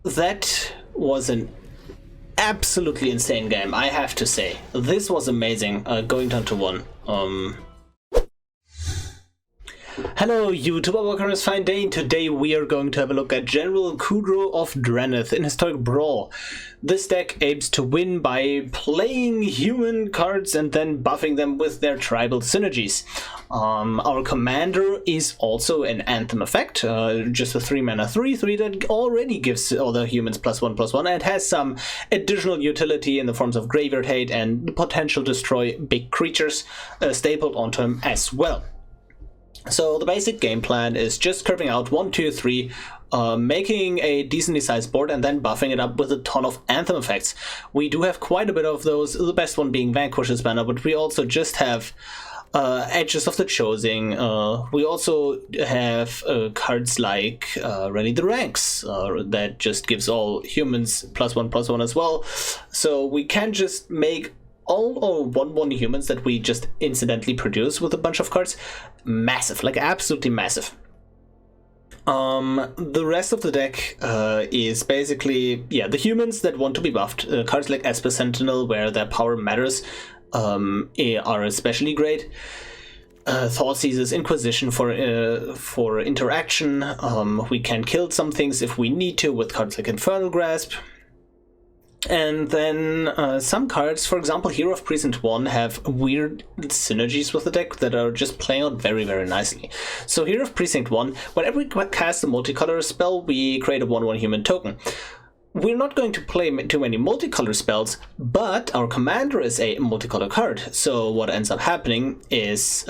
that was an absolutely insane game, I have to say. This was amazing, going down to 1. Hello YouTube, welcome to Fine Day. Today we are going to have a look at General Kudro of Drannith in Historic Brawl. This deck aims to win by playing human cards and then buffing them with their tribal synergies. Our commander is also an Anthem effect, just a 3-mana 3/3 that already gives other humans +1/+1 and has some additional utility in the forms of Graveyard Hate and the potential to destroy big creatures stapled onto him as well. So the basic game plan is just curving out 1, 2, 3, making a decently sized board and then buffing it up with a ton of Anthem effects. We do have quite a bit of those, the best one being Vanquish's Banner, but we also just have Edges of the Choosing. We also have cards like Rally the Ranks, that just gives all humans +1/+1 as well. So we can just make all our 1/1 humans that we just incidentally produce with a bunch of cards massive, like absolutely massive. The rest of the deck is basically, yeah, the humans that want to be buffed. Cards like Esper Sentinel, where their power matters, are especially great. Thought Seizes, Inquisition for interaction. We can kill some things if we need to with cards like Infernal Grasp. And then some cards, for example, Hero of Precinct One, have weird synergies with the deck that are just playing out very, very nicely. So Hero of Precinct One, whenever we cast a multicolor spell, we create a 1/1 human token. We're not going to play too many multicolor spells, but our commander is a multicolor card. So what ends up happening is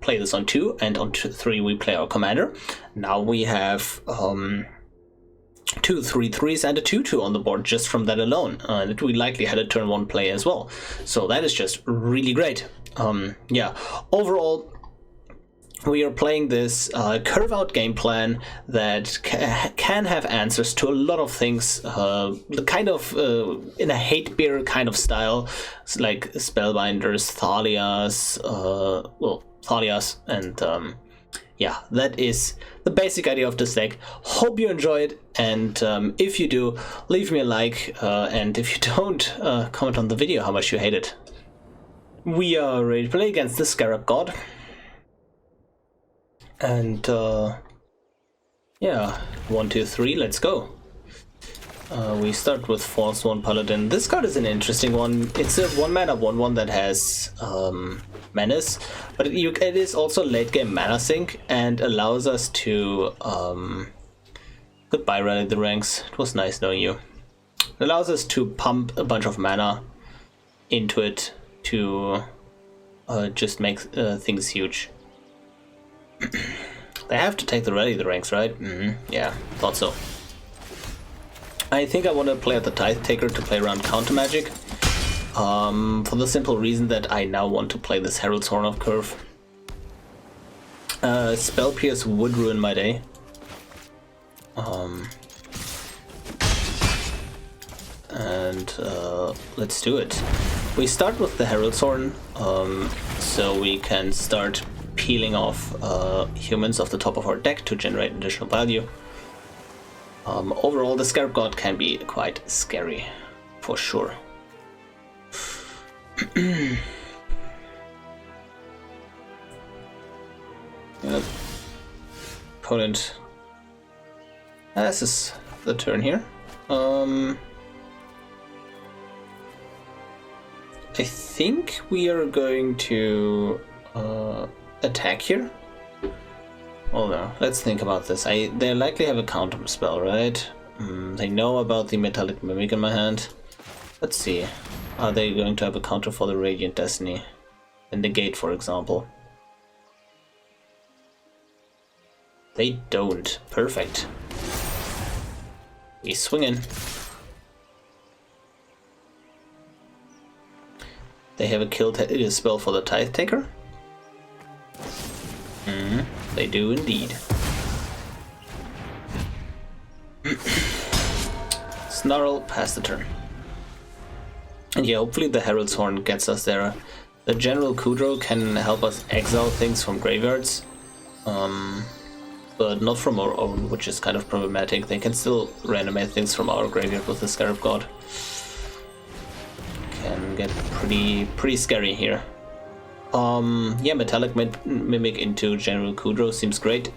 play this on 2, and on 3 we play our commander. Now we have 2 3/3s and a 2/2 on the board just from that alone. And we likely had a turn 1 play as well. So that is just really great. Yeah, overall, we are playing this curve out game plan that can have answers to a lot of things, kind of in a hate beer kind of style, like Spellbinders, Thalias, Thalias, and yeah, that is the basic idea of this deck. Hope you enjoyed, and if you do, leave me a like, and if you don't, comment on the video how much you hate it. We are ready to play against the Scarab God. And yeah, 1, 2, 3, let's go. We start with False One Paladin. This card is an interesting one. It's a 1-mana 1/1 that has Menace, but it is also late game mana sink and allows us to goodbye Rally the Ranks. It was nice knowing you. It allows us to pump a bunch of mana into it to just make things huge. They have to take the Rally the Ranks, right? Yeah, thought so. I think I want to play at the Tithe Taker to play around counter magic, for the simple reason that I now want to play this Herald's Horn of Curve. Spell Pierce would ruin my day. And let's do it. We start with the Herald's Horn, so we can start peeling off humans off the top of our deck to generate additional value. Overall, the Scarab God can be quite scary, for sure. Yep. Opponent. This is the turn here. I think we are going to attack here. Oh no, let's think about this. They likely have a counter spell, right? They know about the Metallic Mimic in my hand. Let's see. Are they going to have a counter for the Radiant Destiny? In the gate, for example. They don't. Perfect. We swing in. They have a kill spell for the Tithe Taker. They do indeed. Snarl, pass the turn. And yeah, hopefully the Herald's Horn gets us there. The General Kudro can help us exile things from graveyards. but not from our own, which is kind of problematic. They can still reanimate things from our graveyard with the Scarab God. Can get pretty scary here. Yeah, Metallic Mimic into General Kudro seems great.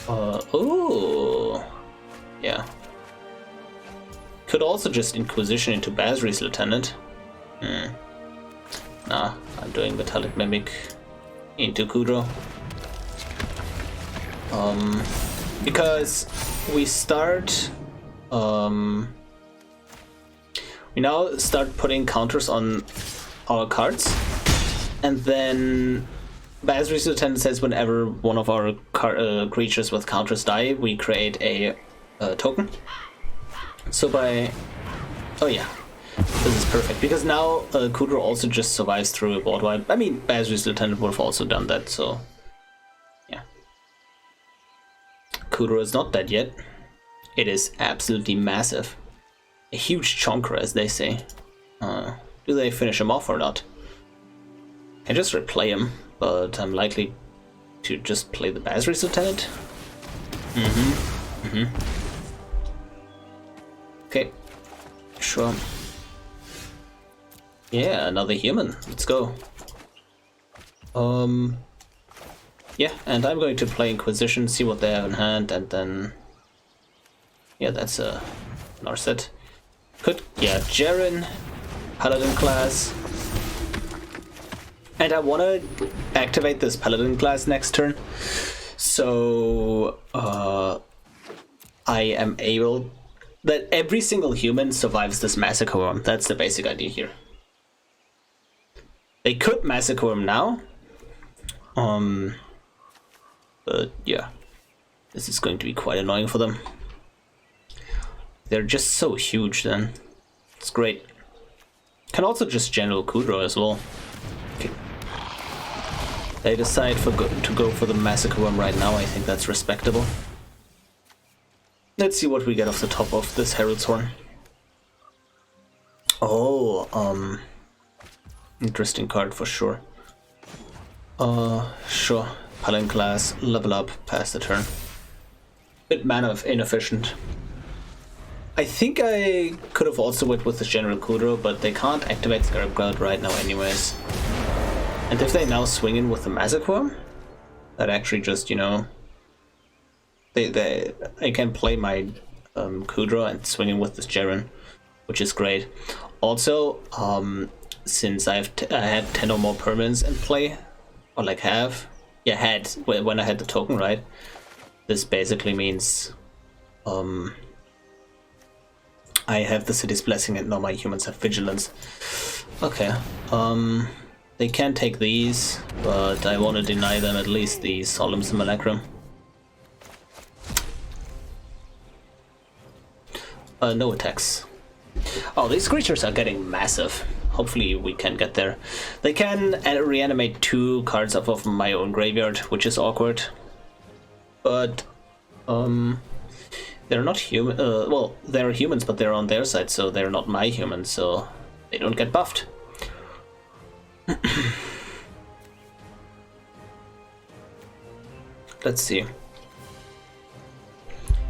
Oh, yeah. Could also just Inquisition into Basri's Lieutenant. Nah, I'm doing Metallic Mimic into Kudro. Because we start, we now start putting counters on our cards, and then Basri's Lieutenant says whenever one of our creatures with counters die, we create a token. So by... oh yeah, this is perfect, because now Kudro also just survives through a board wipe. I mean, Basri's Lieutenant would have also done that, so yeah. Kudro is not dead yet. It is absolutely massive. A huge chonker, as they say. Do they finish him off or not? I just replay him, but I'm likely to just play the Basri's Lieutenant. Okay, sure. Yeah, another human. Let's go. Yeah, and I'm going to play Inquisition, see what they have in hand, and then... yeah, that's a Narset. Could, yeah, Jaren, Paladin class. And I want to activate this Paladin class next turn, so I am able... that every single human survives this Massacre Worm. That's the basic idea here. They could Massacre Worm now. But yeah. This is going to be quite annoying for them. They're just so huge then. It's great. Can also just General Kudro as well. Okay. They decide to go for the Massacre Worm right now. I think that's respectable. Let's see what we get off the top of this Herald's Horn. Oh, interesting card for sure. Sure. Paladin class, level up, pass the turn. Bit mana inefficient. I think I could have also went with the General Kudro, but they can't activate Scarab God right now anyways. And if they now swing in with the Massacre Worm, that actually just, you know... I can play my Kudro and swing in with this Jaren, which is great. Also, since I had 10 or more permanents in play, or like have, yeah, had when I had the token, right? This basically means I have the City's Blessing and now my humans have Vigilance. Okay, they can take these, but I want to deny them at least the Solemn Simulacrum. No attacks. Oh, these creatures are getting massive. Hopefully we can get there. They can reanimate 2 cards off of my own graveyard, which is awkward. But, they're not human. Well, they're humans, but they're on their side, so they're not my humans, so they don't get buffed. Let's see.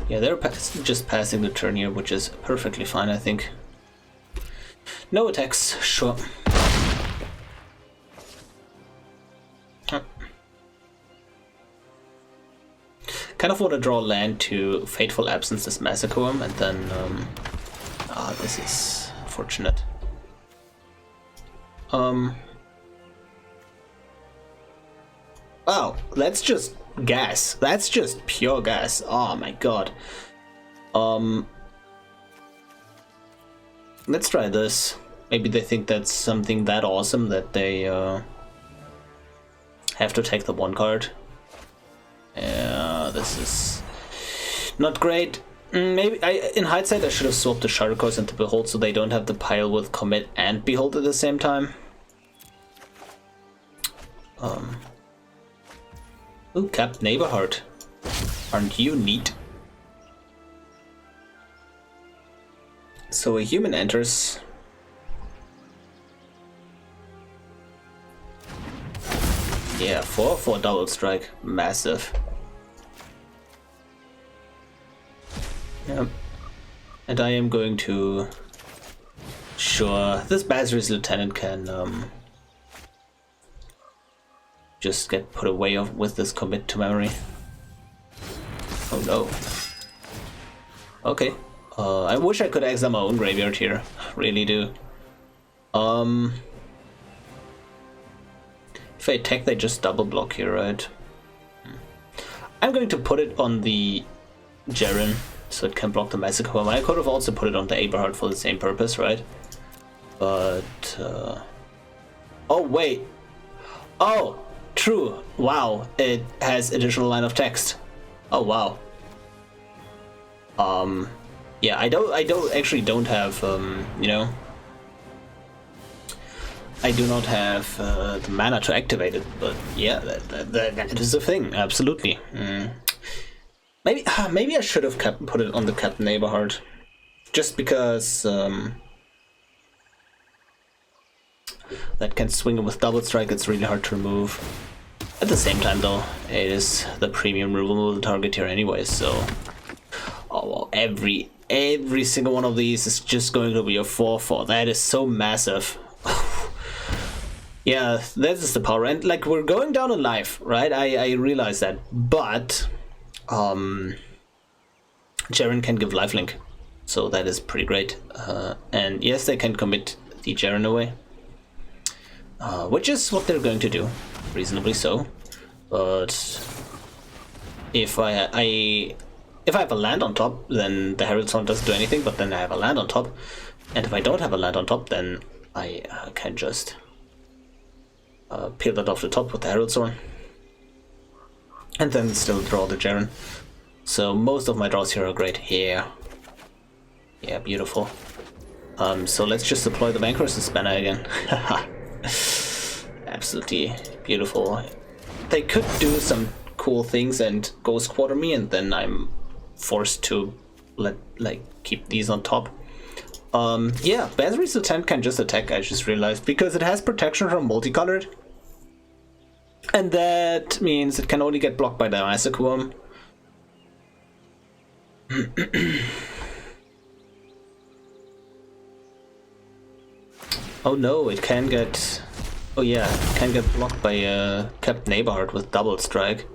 Yeah, they're just passing the turn here, which is perfectly fine, I think. No attacks, sure. Kind of want to draw land to Fateful Absence this Massacre Worm, and then... this is fortunate. Wow, that's just gas. That's just pure gas. Oh my god. Let's try this. Maybe they think that's something that awesome that they have to take the 1 card. Yeah, this is not great. Maybe in hindsight I should have swapped the Sharkos into Behold so they don't have the pile with Commit and Behold at the same time. Ooh, Capped Neighborheart. Aren't you neat? So a human enters. Yeah, 4/4 double strike. Massive. And I am going to... Sure, this Basri's lieutenant can just get put away with this commit to memory. Oh no. Okay. I wish I could exile my own graveyard here. Really do. If I attack, they just double block here, right? I'm going to put it on the Jaren, so it can block the Massacre. I could have also put it on the Aberhard for the same purpose, right? But, oh, wait. Oh, true. Wow, it has additional line of text. Oh, wow. Yeah, I don't have, you know, I do not have the mana to activate it, but yeah, that is a thing, absolutely. Maybe I should have put it on the Captain Aberhard, just because that can swing with double strike. It's really hard to remove. At the same time, though, it is the premium removal target here anyway, so oh well, every single one of these is just going to be a 4/4. That is so massive. Yeah, that is the power, and like we're going down in life, right? I realize that, but Jaren can give lifelink, so that is pretty great. And yes, they can commit the Jaren away, which is what they're going to do, reasonably so. But if I have a land on top, then the Herald Song doesn't do anything. But then I have a land on top, and if I don't have a land on top, then I can just peel that off the top with the Herald Sword, and then still draw the Jaren. So most of my draws here are great. Yeah, beautiful. So let's just deploy the Banker's Banner again. Absolutely beautiful. They could do some cool things and ghost quarter me, and then I'm forced to keep these on top. Yeah, Basri's Lieutenant can just attack, I just realized, because it has protection from multicolored. And that means it can only get blocked by the Massacre Worm. Oh no, it can get... Oh yeah, it can get blocked by Captain Aberhard with double strike.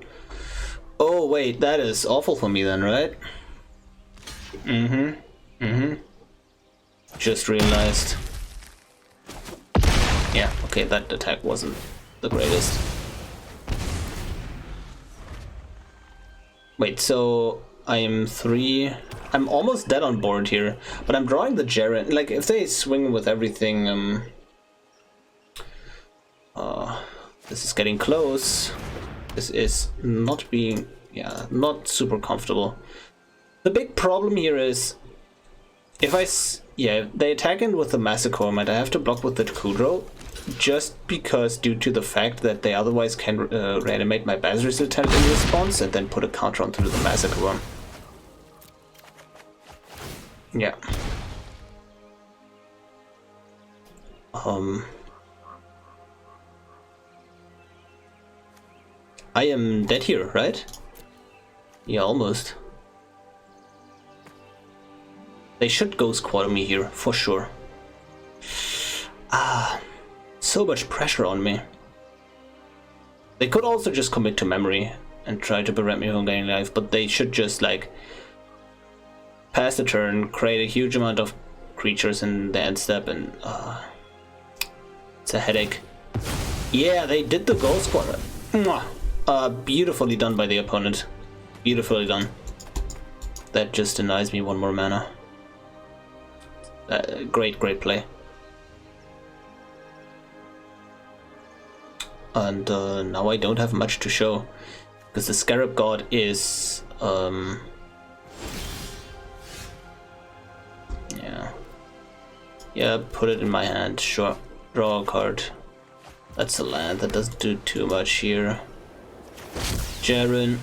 Oh wait, that is awful for me then, right? Just realized. Yeah, okay, that attack wasn't the greatest. Wait, so I'm almost dead on board here, but I'm drawing the Jaren. Like, if they swing with everything, this is getting close. This is not being, not super comfortable. The big problem here is, if they attack in with the Massacre, and I have to block with the Kudro, just because due to the fact that they otherwise can reanimate my Basri's Lieutenant in response and then put a counter onto the Massacre one. Yeah. I am dead here, right? Yeah, almost. They should ghost quarter me here, for sure. So much pressure on me. They could also just commit to memory and try to prevent me from getting life, but they should just, like, pass the turn, create a huge amount of creatures in the end step, and it's a headache. Yeah, they did the ghost quarter. Beautifully done by the opponent. Beautifully done. That just denies me one more mana. Great play. And now I don't have much to show, because the Scarab God is yeah, put it in my hand, sure. Draw a card. That's a land, that doesn't do too much here. Jaren,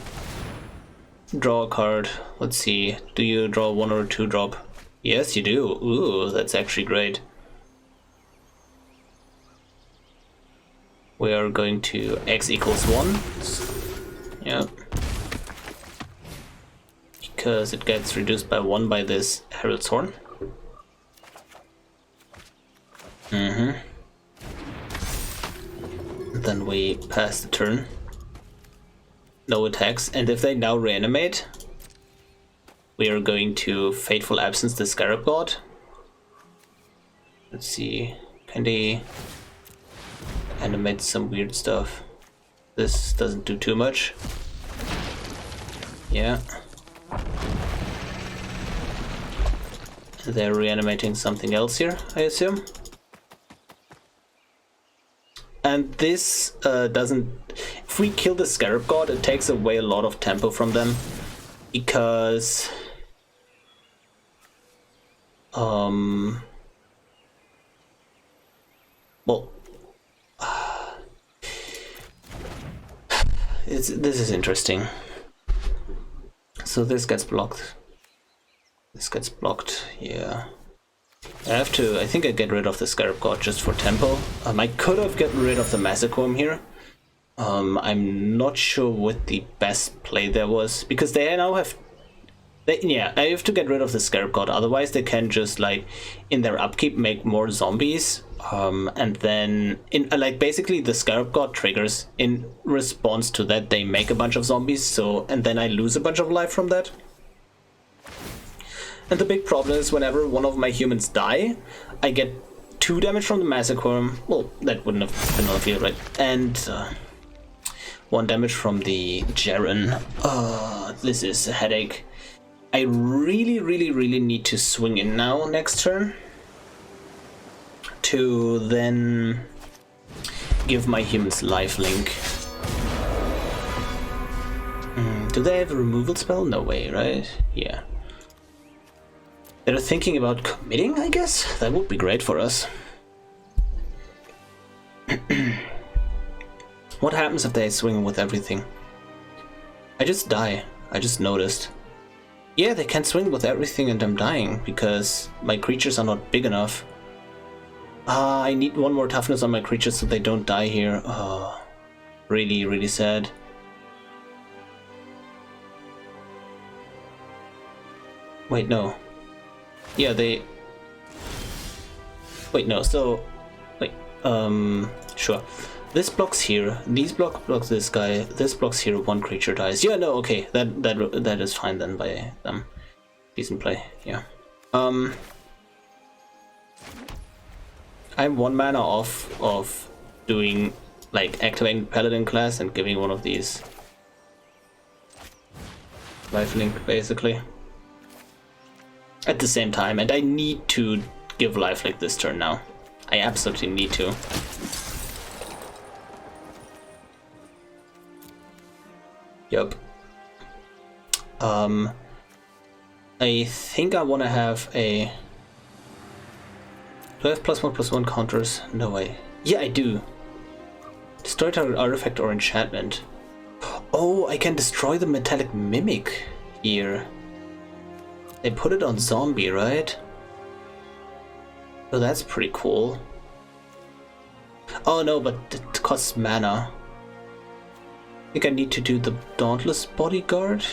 draw a card. Let's see, do you draw 1 or 2 drop? Yes, you do. Ooh, that's actually great. We are going to x = 1. Yeah. because it gets reduced by 1 by this Herald's Horn. Then we pass the turn. No attacks, and if they now reanimate, we are going to Fateful Absence the Scarab God. Let's see, can they animate some weird stuff? This doesn't do too much. Yeah. They're reanimating something else here, I assume. And this doesn't... If we kill the Scarab God, it takes away a lot of tempo from them. Because... Well... this is interesting. So this gets blocked. This gets blocked, yeah. I think I get rid of the Scarab God just for tempo. I could have gotten rid of the Massacrum here. I'm not sure what the best play there was, because they now have... yeah, I have to get rid of the Scarab God, otherwise they can just, like, in their upkeep make more zombies. And then, basically the Scarab God triggers. In response to that, they make a bunch of zombies, and then I lose a bunch of life from that. And the big problem is whenever one of my humans die, I get 2 damage from the Massacre. Well, that wouldn't have been on field, right? And 1 damage from the Jaren. This is a headache. I really need to swing in now next turn to then give my humans lifelink. Do they have a removal spell? No way, right? Yeah. They're thinking about committing, I guess? That would be great for us. What happens if they swing with everything? I just die. I just noticed. Yeah, they can swing with everything and I'm dying because my creatures are not big enough. I need 1 more toughness on my creatures so they don't die here. Really sad. Wait, no. Yeah, they... Wait, no, so... Wait, sure. This blocks here, these blocks this guy, this blocks here, 1 creature dies. Yeah, no, okay, that is fine then by them. Decent play, yeah. I'm 1 mana off of doing, like, activating Paladin class and giving one of these lifelink, basically. At the same time, and I need to give lifelink this turn now. I absolutely need to. Yup. I think I want to have a... Do I have +1/+1 counters? No way. Yeah, I do. Destroy target artifact or enchantment. Oh, I can destroy the metallic mimic here. They put it on zombie, right? Oh, that's pretty cool. Oh no, but it costs mana. I think I need to do the Dauntless Bodyguard.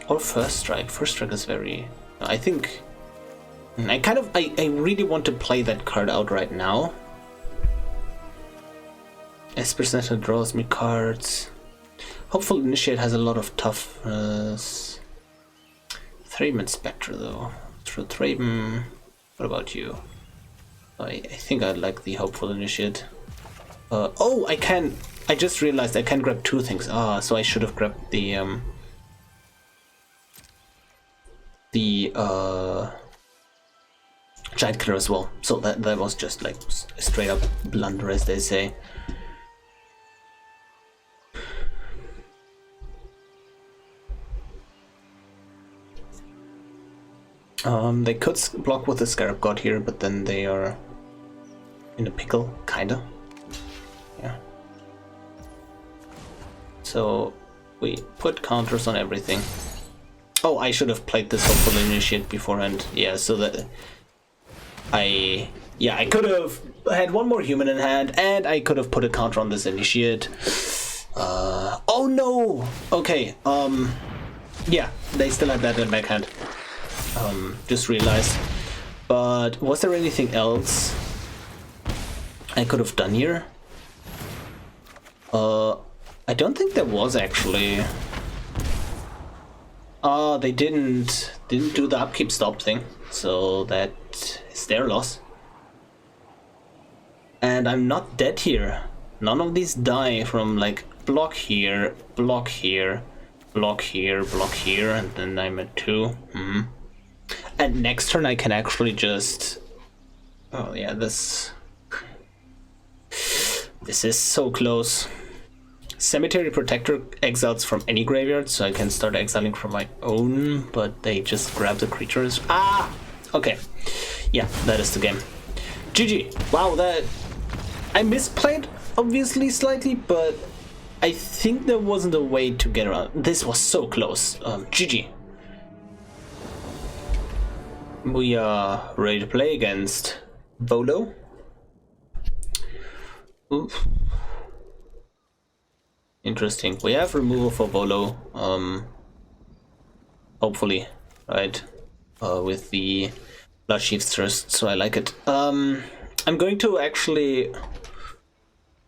Or First Strike. First Strike is very... I think... I really want to play that card out right now. Esper Sentinel draws me cards. Hopeful Initiate has a lot of toughness. Thraben Inspector though. Through Thraben. What about you? I think I'd like the Hopeful Initiate. Oh, I can... I just realized I can grab 2 things. So I should have grabbed the Giant Killer as well. So that was just like a straight up blunder, as they say. They could block with the Scarab God here, but then they are in a pickle, kinda. Yeah. So we put counters on everything. Oh, I should have played this Hopeful Initiate beforehand. Yeah, so that I could have had 1 more human in hand, and I could have put a counter on this Initiate. Oh no! Okay, yeah, they still had that in backhand. Just realized. But was there anything else I could have done here? I don't think there was actually. They didn't do the upkeep stop thing, so that is their loss. And I'm not dead here. None of these die from like block here, block here, block here, block here, and then I'm at 2. And next turn I can actually just... Oh yeah, this is so close. Cemetery Protector exiles from any graveyard, so I can start exiling from my own, but they just grab the creatures. Ah! Okay. Yeah, that is the game. GG. Wow, that... I misplayed, obviously, slightly, but I think there wasn't a way to get around. This was so close. GG. We are ready to play against Volo. Oof. Interesting. We have removal for Volo. Hopefully, right? With the Blood Chief's Thirst, so I like it. I'm going to actually...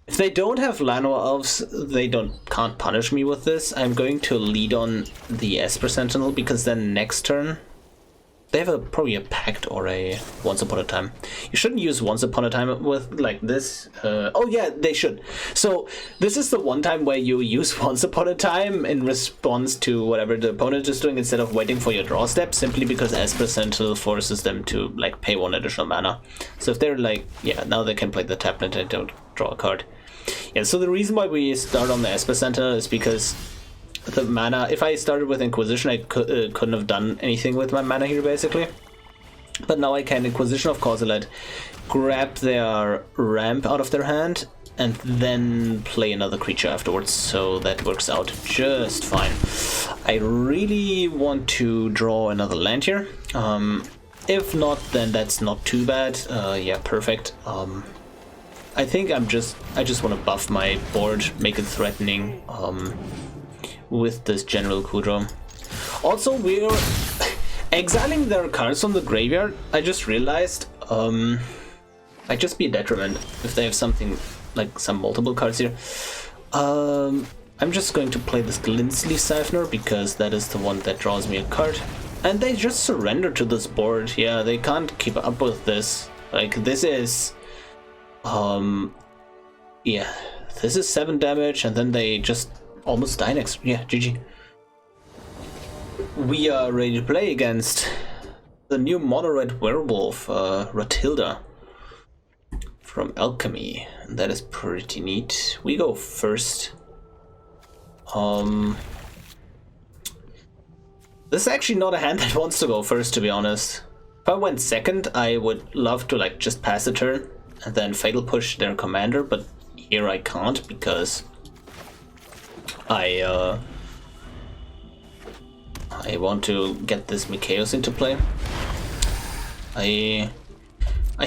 If they don't have Llanowar Elves, they can't punish me with this. I'm going to lead on the Esper Sentinel, because then next turn... They have probably a Pact or a Once Upon a Time. You shouldn't use Once Upon a Time with like this. Oh yeah, they should. So this is the one time where you use Once Upon a Time in response to whatever the opponent is doing instead of waiting for your draw step, simply because Esper Sentinel forces them to like pay 1 additional mana. So if they're like, yeah, now they can play the Tapnet and don't draw a card. Yeah, so the reason why we start on the Esper Sentinel is because the mana, if I started with Inquisition, I couldn't have done anything with my mana here, basically. But now I can Inquisition of Corselet, grab their ramp out of their hand, and then play another creature afterwards, so that works out just fine. I really want to draw another land here. If not, then that's not too bad. Yeah, perfect. I think I just want to buff my board, make it threatening. With this General Kudro. Also, we're exiling their cards from the graveyard. I just realized might just be a detriment if they have something like some multiple cards here. I'm just going to play this Glintsleeve Siphoner because that is the one that draws me a card. And they just surrender to this board. Yeah, they can't keep up with this. Like, this is... yeah, this is 7 damage and then they just... almost die next. Yeah, GG. We are ready to play against the new mono-red werewolf, Ratilda from Alchemy. That is pretty neat. We go first. This is actually not a hand that wants to go first, to be honest. If I went second, I would love to like just pass the turn and then fatal push their commander, but here I can't because I want to get this Mikaeus into play. I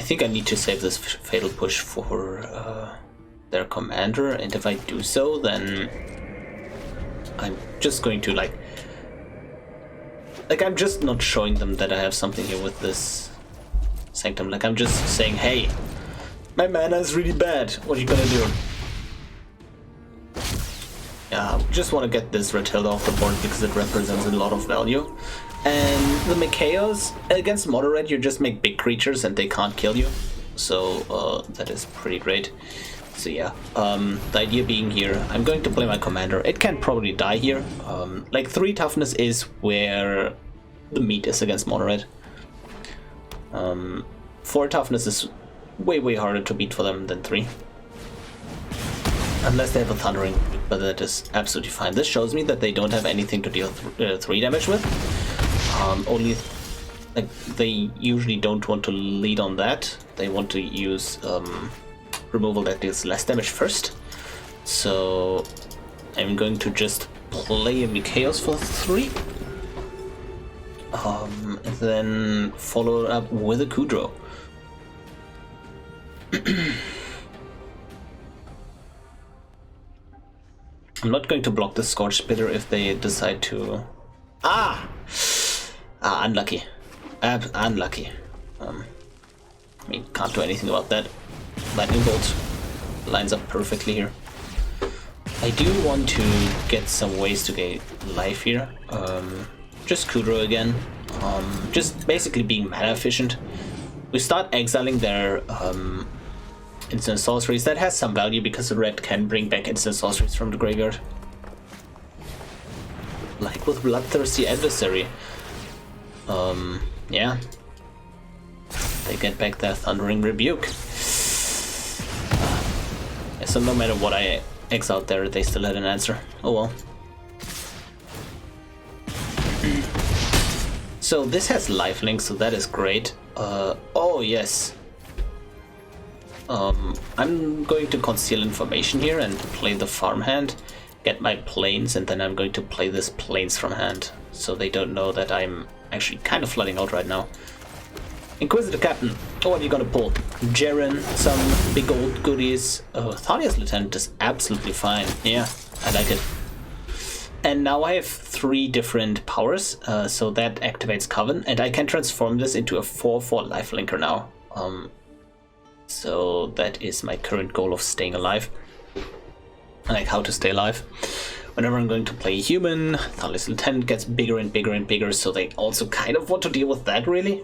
think I need to save this fatal push for their commander, and if I do so, then I'm just going to like I'm just not showing them that I have something here with this Sanctum. Like, I'm just saying, hey, my mana is really bad. What are you gonna do? Yeah, just want to get this Ratilda off the board because it represents a lot of value. And the Mikaeus, against Mono Red, you just make big creatures and they can't kill you. So that is pretty great. So yeah, the idea being here, I'm going to play my commander. It can probably die here. Like 3 toughness is where the meat is against Mono Red. 4 toughness is way harder to beat for them than 3. Unless they have a Thundering, but that is absolutely fine. This shows me that they don't have anything to deal 3 damage with. Only, like, they usually don't want to lead on that. They want to use removal that deals less damage first. So I'm going to just play a Mikaeus for 3. And then follow it up with a Kudro. I'm not going to block the Scorched Spitter if they decide to... unlucky. Unlucky. I mean, can't do anything about that. Lightning Bolt lines up perfectly here. I do want to get some ways to get life here. Just Kudro again. Just basically being mana efficient. We start exiling their instant sorceries. That has some value because the red can bring back instant sorceries from the graveyard. Like with Bloodthirsty Adversary. Yeah. They get back their Thundering Rebuke. So no matter what I exiled there, they still had an answer. Oh well. So this has lifelink, so that is great. Oh yes. I'm going to conceal information here and play the farmhand, get my planes, and then I'm going to play this planes from hand, so they don't know that I'm actually kind of flooding out right now. Inquisitor Captain, what are you gonna pull? Jaren, some big old goodies. Oh, Thalia's Lieutenant is absolutely fine. Yeah, I like it. And now I have 3 different powers, so that activates Coven, and I can transform this into a 4/4 lifelinker now. So that is my current goal of staying alive. Like how to stay alive. Whenever I'm going to play a human, Thalia's Lieutenant gets bigger and bigger and bigger, so they also kind of want to deal with that, really.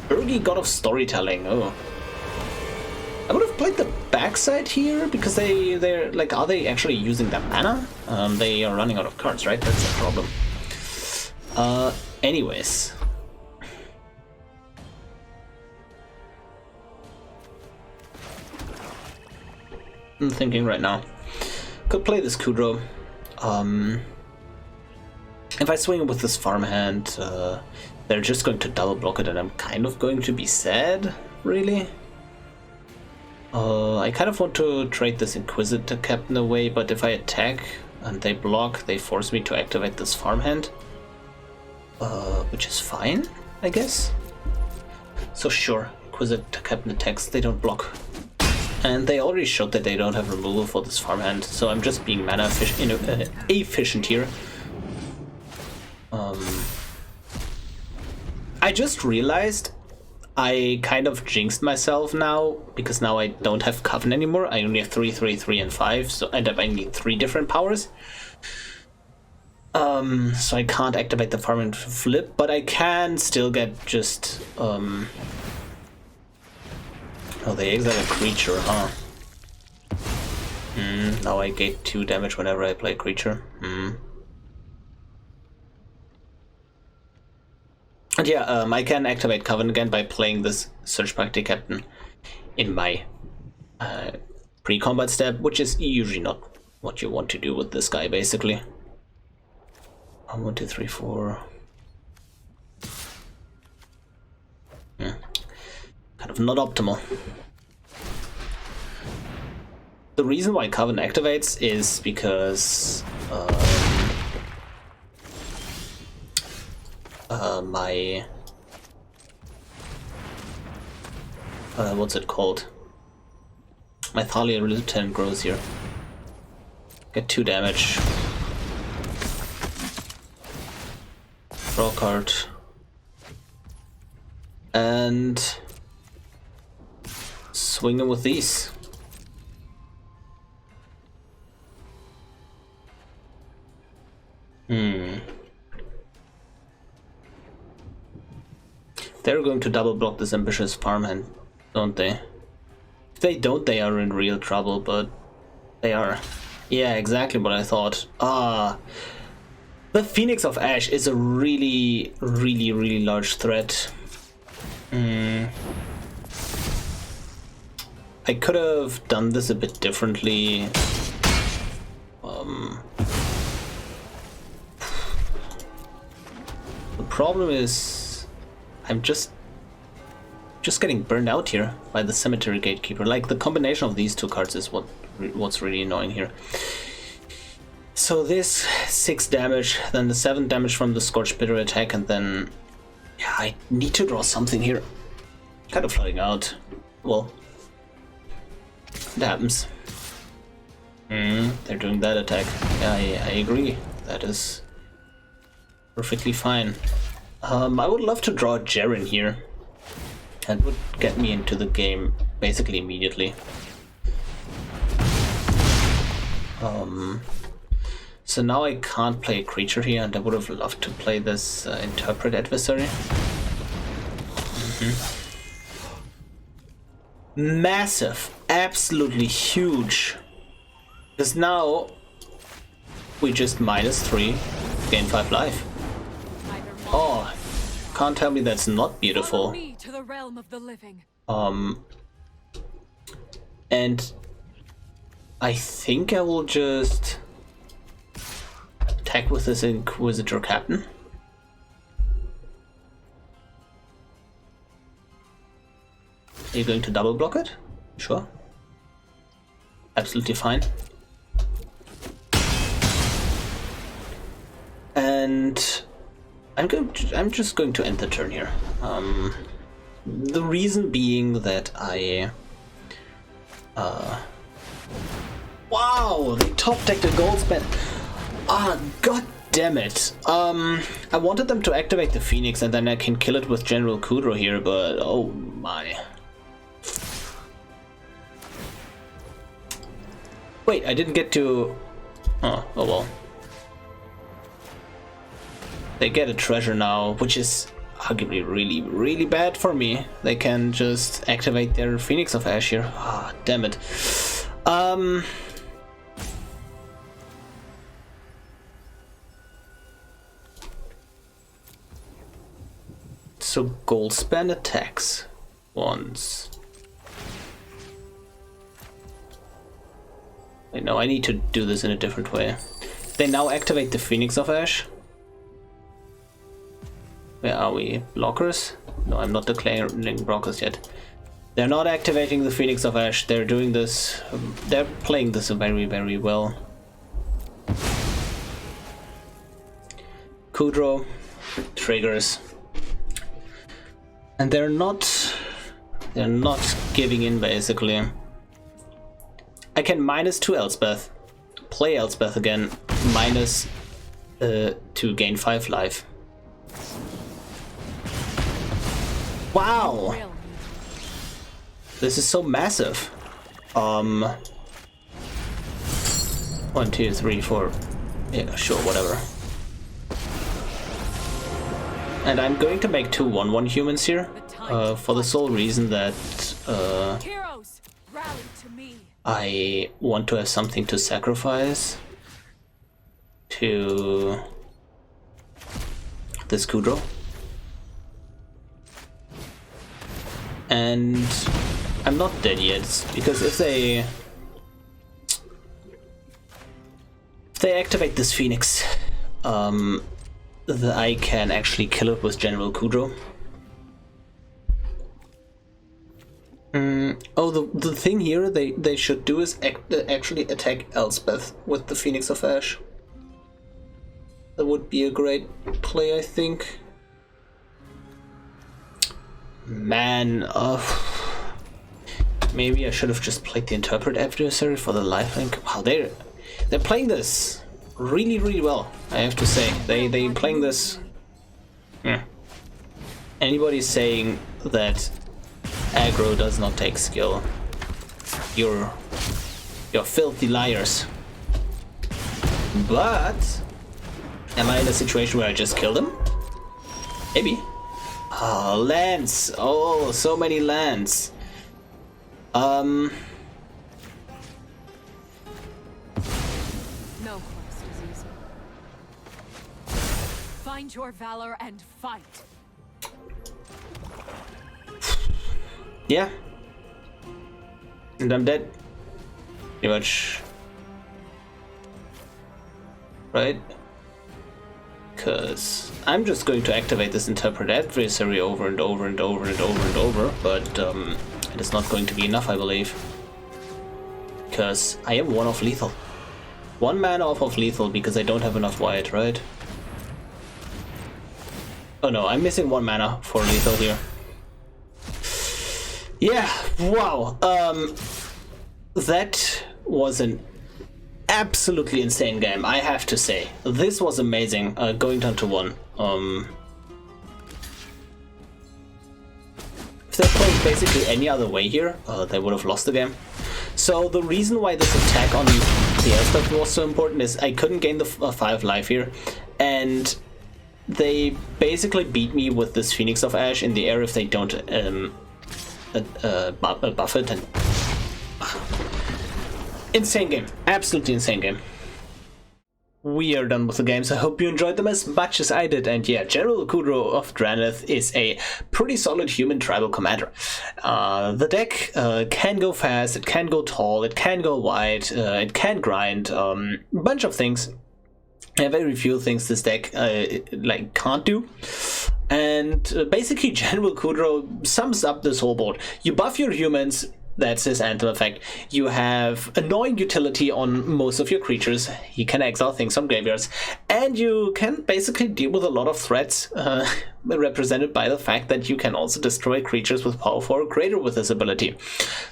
Urgi, God of Storytelling. Oh, I would have played the backside here because they're like, are they actually using their mana? They are running out of cards, right? That's the problem. Anyways. I'm thinking right now. Could play this Kudro. If I swing it with this farmhand, they're just going to double block it, and I'm kind of going to be sad, really. I kind of want to trade this Inquisitor Captain away, but if I attack and they block, they force me to activate this farmhand. Which is fine, I guess. So sure, Inquisitor Captain attacks, they don't block. And they already showed that they don't have removal for this farmhand, so I'm just being mana efficient here. I just realized I kind of jinxed myself now, because now I don't have Coven anymore. I only have 3, 3, 3, and 5, so I need 3 different powers. So I can't activate the farmhand flip, but I can still get just... Oh, they exile a creature, huh? Now I get 2 damage whenever I play a creature. And yeah, I can activate Coven again by playing this Search Party Captain in my pre-combat step, which is usually not what you want to do with this guy, basically. 1, 2, 3, 4. Kind of not optimal. The reason why Coven activates is because my what's it called? My Thalia Lieutenant grows here. Get 2 damage. Draw a card. And swing them with these. They're going to double block this Ambitious Farmhand, don't they? If they don't, they are in real trouble, but they are. Yeah, exactly what I thought. The Phoenix of Ash is a really, really, really large threat. I could have done this a bit differently. The problem is I'm just getting burned out here by the Cemetery Gatekeeper. Like, the combination of these 2 cards is what's really annoying here. So this 6 damage, then the 7 damage from the Scorched Spitter attack, and then yeah, I need to draw something here. Kind of flooding out. Well, it happens. They're doing that attack. Yeah, I agree. That is perfectly fine. I would love to draw Jaren here. That would get me into the game basically immediately. So now I can't play a creature here, and I would have loved to play this Intrepid Adversary. Massive, absolutely huge. Because now we just -3, gain 5 life. Oh, can't tell me that's not beautiful. And I think I will just attack with this Inquisitor Captain. Are you going to double block it? Sure. Absolutely fine. And I'm just going to end the turn here. The reason being that wow, they top decked a gold spend. Ah, god damn it. I wanted them to activate the Phoenix and then I can kill it with General Kudro here, but oh my. Wait, I didn't get to... Oh well. They get a treasure now, which is arguably really bad for me. They can just activate their Phoenix of Ash here. Ah, damn it. So gold spend attacks once. Wait, no, I need to do this in a different way. They now activate the Phoenix of Ash. Where are we? Blockers? No, I'm not declaring blockers yet. They're not activating the Phoenix of Ash. They're doing this. They're playing this very well. Kudro triggers, and they're not giving in basically. I can -2 Elspeth, play Elspeth again, to gain 5 life. Wow! This is so massive. 1, 2, 3, 4. Yeah, sure, whatever. And I'm going to make 2 1/1 humans here, for the sole reason that I want to have something to sacrifice to this Kudro. And I'm not dead yet, because if they activate this Phoenix, I can actually kill it with General Kudro. Oh, the thing here they should do is actually attack Elspeth with the Phoenix of Ash. That would be a great play, I think. Man, maybe I should have just played the Intrepid Adversary for the lifelink. Wow, they're playing this really well, I have to say. They playing this. Yeah. Anybody saying that aggro does not take skill, you're filthy liars. But am I in a situation where I just killed him? Maybe. Oh, lands! Oh, so many lands. No quest is easy. Find your valor and fight. Yeah. And I'm dead. Pretty much. Right? Because I'm just going to activate this Intrepid Adversary over and over, but it is not going to be enough, I believe. Because I am 1 off lethal. 1 mana off of lethal because I don't have enough white, right? Oh no, I'm missing 1 mana for lethal here. Yeah, wow. That was an absolutely insane game, I have to say. This was amazing, going down to 1. If they played basically any other way here, they would have lost the game. So the reason why this attack on the Elspeth was so important is I couldn't gain the 5 life here, and they basically beat me with this Phoenix of Ash in the air if they don't buff it. And insane game, absolutely insane game. We are done with the games. I hope you enjoyed them as much as I did. And yeah, General Kudro of Drannith is a pretty solid human tribal commander. The deck can go fast, it can go tall, it can go wide, it can grind, a bunch of things. Very few things this deck like can't do. And basically General Kudro sums up this whole board. You buff your humans. That's his Anthem effect. You have annoying utility on most of your creatures. You can exile things from graveyards. And you can basically deal with a lot of threats, represented by the fact that you can also destroy creatures with power 4 or greater with this ability.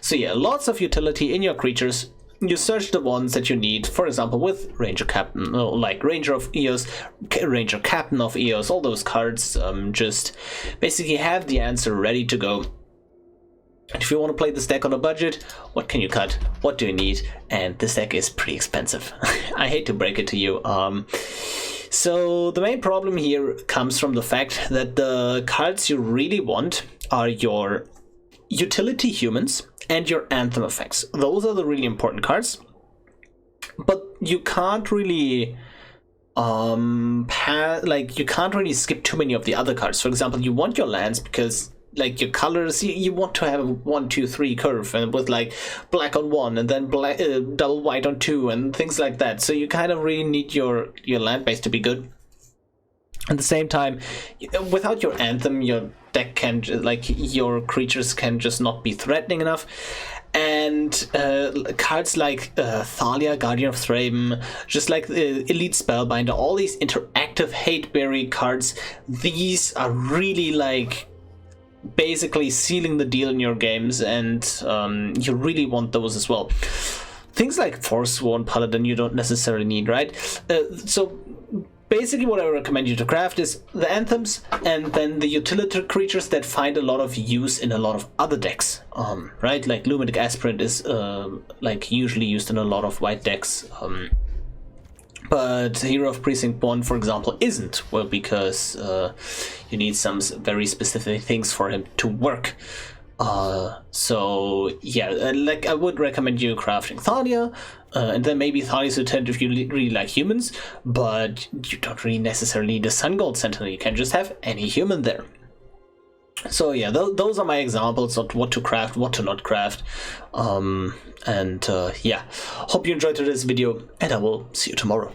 So yeah, lots of utility in your creatures. You search the ones that you need, for example, with Ranger-Captain, like Ranger of Eos, Ranger-Captain of Eos, all those cards. Just basically have the answer ready to go. And if you want to play this deck on a budget, what can you cut? What do you need? And this deck is pretty expensive. I hate to break it to you. So the main problem here comes from the fact that the cards you really want are your utility humans and your Anthem effects. Those are the really important cards. But you can't really you can't really skip too many of the other cards. For example, you want your lands because like your colors, you want to have a 1, 2, 3 curve, and with like black on 1 and then black, double white on 2 and things like that. So you kind of really need your land base to be good. At the same time, without your Anthem, your deck can, like, your creatures can just not be threatening enough. And cards like Thalia, Guardian of Thraben, just like Elite Spellbinder, all these interactive hate-berry cards, these are really like basically sealing the deal in your games, and you really want those as well. Things like Forsworn Paladin you don't necessarily need, right? So basically what I recommend you to craft is the anthems and then the utility creatures that find a lot of use in a lot of other decks, right? Like A-Luminarch Aspirant is like usually used in a lot of white decks, but Hero of Precinct One, for example, isn't. Well, because you need some very specific things for him to work. So yeah, like I would recommend you crafting Thalia, and then maybe Thalia's Lieutenant if you really like humans, but you don't really necessarily need a Sungold Sentinel. You can just have any human there. So yeah, those are my examples of what to craft, what to not craft. Yeah, hope you enjoyed today's video, and I will see you tomorrow.